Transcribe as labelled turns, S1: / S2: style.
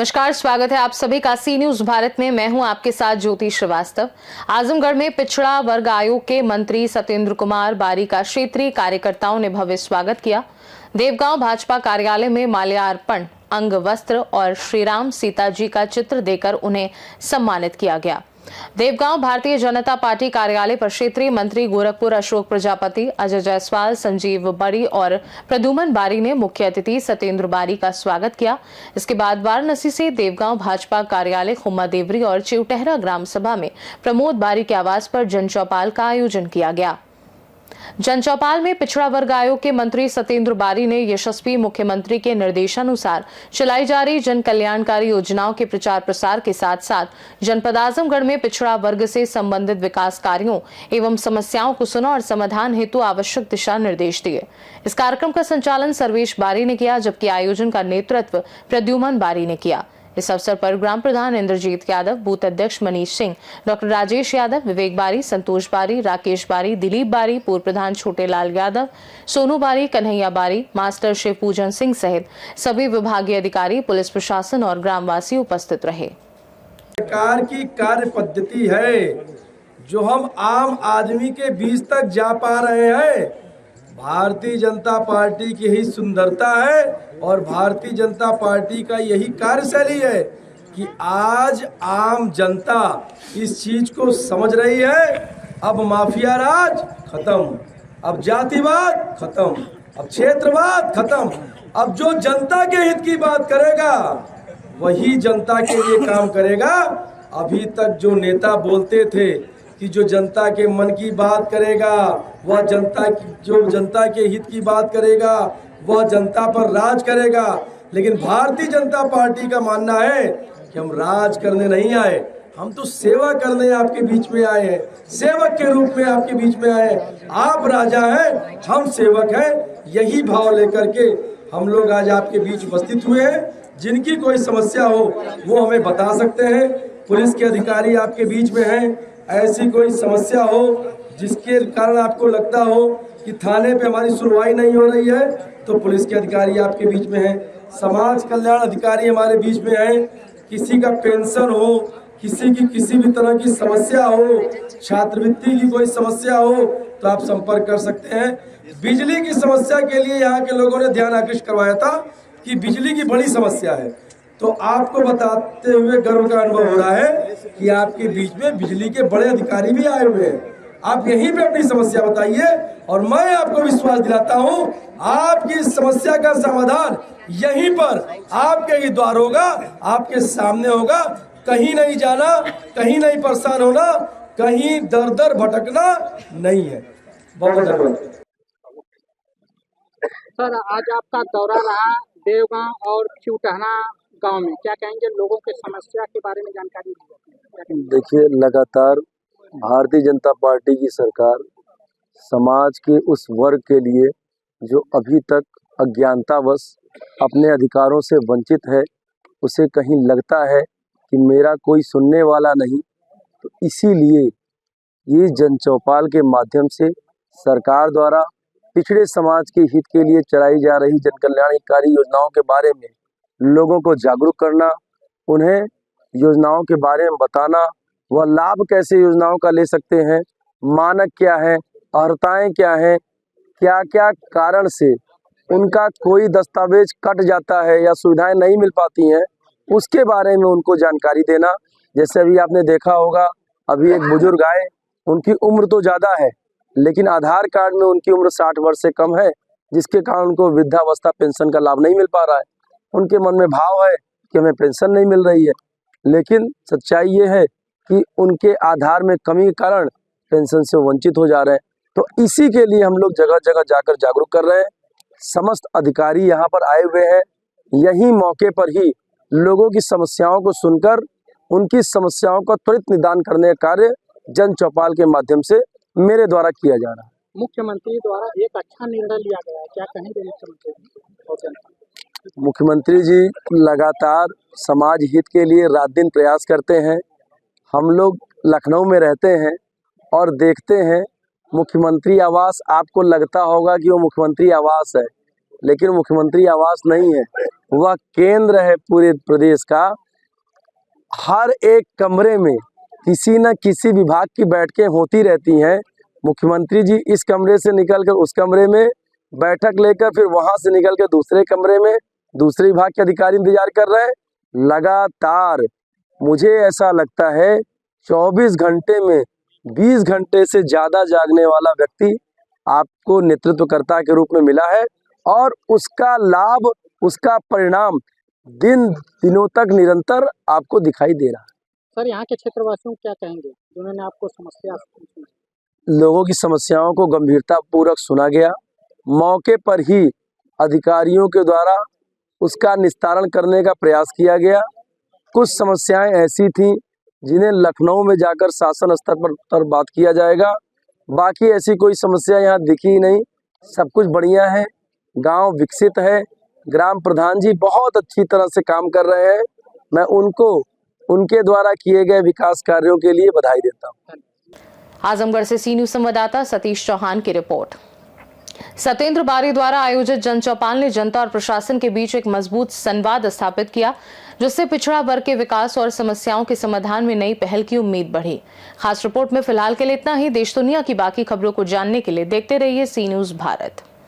S1: नमस्कार, स्वागत है आप सभी का सी न्यूज भारत में। मैं हूं आपके साथ ज्योति श्रीवास्तव। आजमगढ़ में पिछड़ा वर्ग आयोग के मंत्री सत्येंद्र कुमार बारी का क्षेत्रीय कार्यकर्ताओं ने भव्य स्वागत किया। देवगांव भाजपा कार्यालय में माल्यार्पण, अंग वस्त्र और श्रीराम सीता जी का चित्र देकर उन्हें सम्मानित किया गया। देवगांव भारतीय जनता पार्टी कार्यालय पर क्षेत्रीय मंत्री गोरखपुर अशोक प्रजापति, अजय जायसवाल, संजीव बड़ी और प्रद्युमन बारी ने मुख्य अतिथि सत्येंद्र बारी का स्वागत किया। इसके बाद वाराणसी से देवगांव भाजपा कार्यालय, खुम्मा देवरी और चिवटहरा ग्राम सभा में प्रमोद बारी के आवास पर जनचौपाल का आयोजन किया गया। जनचौपाल में पिछड़ा वर्ग आयोग के मंत्री सत्येंद्र बारी ने यशस्वी मुख्यमंत्री के निर्देशानुसार चलाई जा रही जन कल्याणकारी योजनाओं के प्रचार प्रसार के साथ साथ जनपद आजमगढ़ में पिछड़ा वर्ग से संबंधित विकास कार्यों एवं समस्याओं को सुना और समाधान हेतु आवश्यक दिशा निर्देश दिए। इस कार्यक्रम का संचालन सर्वेश बारी ने किया, जबकि आयोजन का नेतृत्व प्रद्युमन बारी ने किया। इस अवसर पर ग्राम प्रधान इंद्रजीत यादव, बूथ अध्यक्ष मनीष सिंह, डॉक्टर राजेश यादव, विवेक बारी, संतोष बारी, राकेश बारी, दिलीप बारी, पूर्व प्रधान छोटेलाल यादव, सोनू बारी, कन्हैया बारी, मास्टर शिव पूजन सिंह सहित सभी विभागीय अधिकारी, पुलिस प्रशासन और ग्रामवासी उपस्थित रहे।
S2: सरकार की कार्य पद्धति है जो हम आम आदमी के बीच तक जा पा रहे हैं। भारतीय जनता पार्टी की ही सुंदरता है और भारतीय जनता पार्टी का यही कार्यशैली है कि आज आम जनता इस चीज को समझ रही है। अब माफिया राज खत्म, अब जातिवाद खत्म, अब क्षेत्रवाद खत्म। अब जो जनता के हित की बात करेगा वही जनता के लिए काम करेगा। अभी तक जो नेता बोलते थे कि जो जनता के मन की बात करेगा वह जनता के हित की बात करेगा, वह जनता पर राज करेगा, लेकिन भारतीय जनता पार्टी का मानना है कि हम राज करने नहीं आए, हम तो सेवा करने आपके बीच में आए हैं, सेवक के रूप में आपके बीच में आए हैं। आप राजा हैं, हम सेवक हैं। यही भाव लेकर के हम लोग आज आपके बीच उपस्थित हुए हैं। जिनकी कोई समस्या हो वो हमें बता सकते हैं। पुलिस के अधिकारी आपके बीच में हैं। ऐसी कोई समस्या हो जिसके कारण आपको लगता हो कि थाने पे हमारी सुनवाई नहीं हो रही है तो पुलिस के अधिकारी आपके बीच में हैं। समाज कल्याण अधिकारी हमारे बीच में हैं। किसी का पेंशन हो, किसी की किसी भी तरह की समस्या हो, छात्रवृत्ति की कोई समस्या हो तो आप संपर्क कर सकते हैं। बिजली की समस्या के लिए यहाँ के लोगों ने ध्यान आकृष्ट करवाया था कि बिजली की बड़ी समस्या है, तो आपको बताते हुए गर्व का अनुभव हो रहा है कि आपके बीच में बिजली के बड़े अधिकारी भी आए हुए हैं। आप यहीं पे अपनी समस्या बताइए और मैं आपको विश्वास दिलाता हूं आपकी समस्या का समाधान यहीं पर आपके ही द्वार होगा, आपके सामने होगा। कहीं नहीं जाना, कहीं नहीं परेशान होना, कहीं दर दर भटकना नहीं है। बहुत धन्यवाद
S3: सर। आज आपका दौरा रहा देवगांव और चिवटहरा गांव में, क्या कहेंगे? लोगों के समस्या के बारे में जानकारी दी।
S4: देखिए, लगातार भारतीय जनता पार्टी की सरकार समाज के उस वर्ग के लिए जो अभी तक अज्ञानतावश अपने अधिकारों से वंचित है, उसे कहीं लगता है कि मेरा कोई सुनने वाला नहीं, तो इसीलिए ये जनचौपाल के माध्यम से सरकार द्वारा पिछड़े समाज के हित के लिए चलाई जा रही जन कल्याणकारी योजनाओं के बारे में लोगों को जागरूक करना, उन्हें योजनाओं के बारे में बताना, वह लाभ कैसे योजनाओं का ले सकते हैं, मानक क्या है, अर्हताएं क्या हैं, क्या क्या कारण से उनका कोई दस्तावेज कट जाता है या सुविधाएं नहीं मिल पाती हैं, उसके बारे में उनको जानकारी देना। जैसे अभी आपने देखा होगा, अभी एक बुजुर्ग आए, उनकी उम्र तो ज़्यादा है लेकिन आधार कार्ड में उनकी उम्र 60 वर्ष से कम है, जिसके कारण उनको वृद्धावस्था पेंशन का लाभ नहीं मिल पा रहा है। उनके मन में भाव है कि हमें पेंशन नहीं मिल रही है, लेकिन सच्चाई ये है कि उनके आधार में कमी के कारण पेंशन से वंचित हो जा रहे हैं। तो इसी के लिए हम लोग जगह जगह जाकर जागरूक कर रहे हैं। समस्त अधिकारी यहाँ पर आए हुए हैं। यही मौके पर ही लोगों की समस्याओं को सुनकर उनकी समस्याओं का त्वरित निदान करने का कार्य जन चौपाल के माध्यम से मेरे द्वारा किया जा रहा है।
S3: मुख्यमंत्री द्वारा एक अच्छा निर्णय लिया गया है, क्या कहेंगे मुख्यमंत्री?
S4: मुख्यमंत्री जी लगातार समाज हित के लिए रात दिन प्रयास करते हैं। हम लोग लखनऊ में रहते हैं और देखते हैं मुख्यमंत्री आवास, आपको लगता होगा कि वो मुख्यमंत्री आवास है, लेकिन मुख्यमंत्री आवास नहीं है, वह केंद्र है पूरे प्रदेश का। हर एक कमरे में किसी न किसी विभाग की बैठकें होती रहती हैं। मुख्यमंत्री जी इस कमरे से निकलकर उस कमरे में बैठक लेकर फिर वहां से निकलकर दूसरे कमरे में दूसरे विभाग के अधिकारी इंतजार कर रहे हैं। लगातार मुझे ऐसा लगता है 24 घंटे में 20 घंटे से ज़्यादा जागने वाला व्यक्ति आपको नेतृत्वकर्ता के रूप में मिला है और उसका लाभ, उसका परिणाम दिनों तक निरंतर आपको दिखाई दे रहा है।
S3: सर, यहाँ के क्षेत्रवासियों को क्या कहेंगे जिन्होंने आपको समस्या पूछी?
S4: लोगों की समस्याओं को गंभीरतापूर्वक सुना गया। मौके पर ही अधिकारियों के द्वारा उसका निस्तारण करने का प्रयास किया गया। कुछ समस्याएं ऐसी थीं जिन्हें लखनऊ में जाकर शासन स्तर पर बात किया जाएगा। बाकी ऐसी कोई समस्या यहाँ दिखी ही नहीं। सब कुछ बढ़िया है, गांव विकसित है। ग्राम प्रधान जी बहुत अच्छी तरह से काम कर रहे हैं। मैं उनको उनके द्वारा किए गए विकास कार्यों के लिए बधाई देता हूँ।
S1: आजमगढ़ से सी न्यूज संवाददाता सतीश चौहान की रिपोर्ट। सत्येंद्र बारी द्वारा आयोजित जन चौपाल ने जनता और प्रशासन के बीच एक मजबूत संवाद स्थापित किया, जिससे पिछड़ा वर्ग के विकास और समस्याओं के समाधान में नई पहल की उम्मीद बढ़ी। खास रिपोर्ट में फिलहाल के लिए इतना ही। देश दुनिया की बाकी खबरों को जानने के लिए देखते रहिए सी न्यूज भारत।